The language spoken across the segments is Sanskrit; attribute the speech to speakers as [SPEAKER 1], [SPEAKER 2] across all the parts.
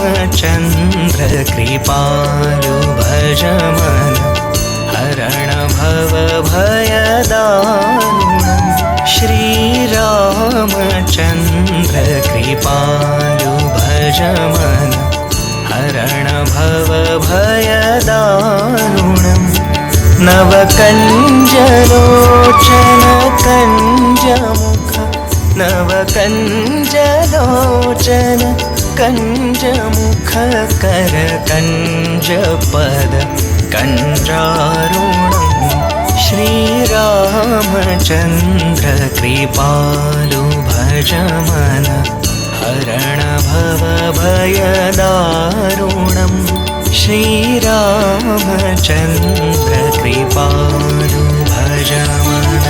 [SPEAKER 1] श्रीरामचन्द्र कृपालु भज मन हरण भव भयदारुणम् श्रीरामचन्द्र कृपालु भज मन हरण भव भयदारुणम् नवकञ्जलोचन कञ्जमुख नवकञ्जलोचन कञ्जमुख कर कञ्जपद कञ्जारुणम् श्रीरामचन्द्र कृपालु भज मन हरण भव भयदारुणम् श्रीरामचन्द्र कृपालु भज मन।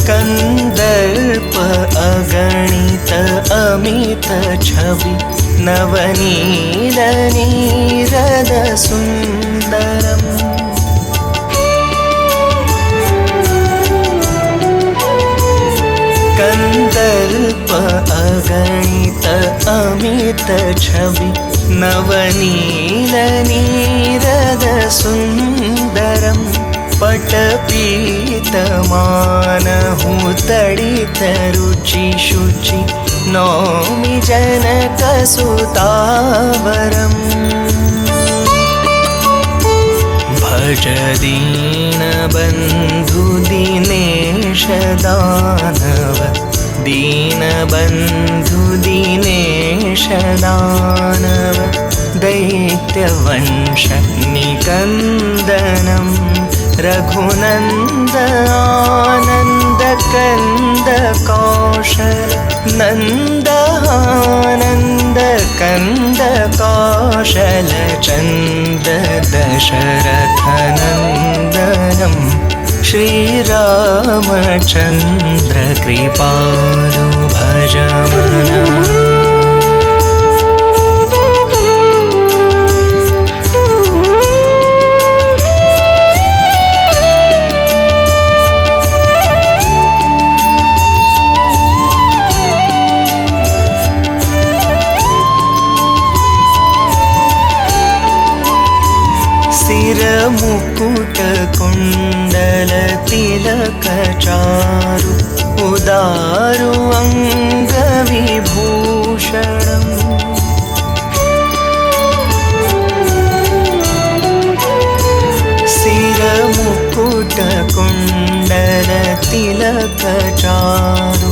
[SPEAKER 1] कंदर्प अगणित अमित छवि नवनील नीरद सुंदरम् कंदर्प अगणित अमित छवि नवनील नीरद सुंदरम् पटपीतमानहु तडित रुचि शुचि नौमि जनकसुतावरम् भज दीनबन्धु दिनेश दानव दीनबन्धु दिनेश दानव दैत्यवंश निकन्दनम् रघुनन्द आनन्द कन्द कौशल नन्द आनन्द कन्द कौशल चन्द दशरथ नन्दनम् श्रीरामचन्द्र कृपालु भज मन। मुकुट कुंडल तिलक चारु उदारु अंग विभूषणम् सिर मुकुट कुंडल तिलक चारु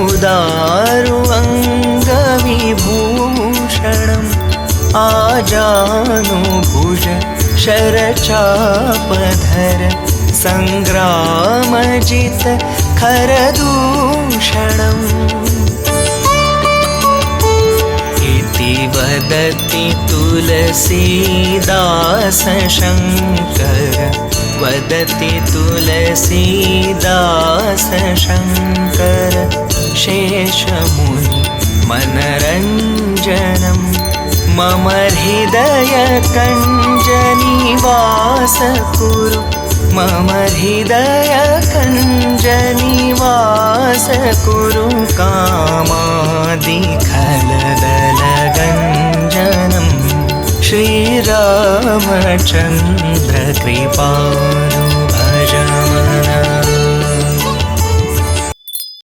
[SPEAKER 1] उदारु अंग विभूषणम् आजानुभुज शरचापधर संग्रामजित खरदूषणम् इति वदति तुलसीदास शंकर वदति तुलसीदास शंकर शेषमुनि मनरंजनम् मम हृदय कञ्जनिवास कुरु मम हृदय कञ्जनिवास कुरु कामादिखलदलगञ्जनम् श्रीरामचन्द्र कृपालु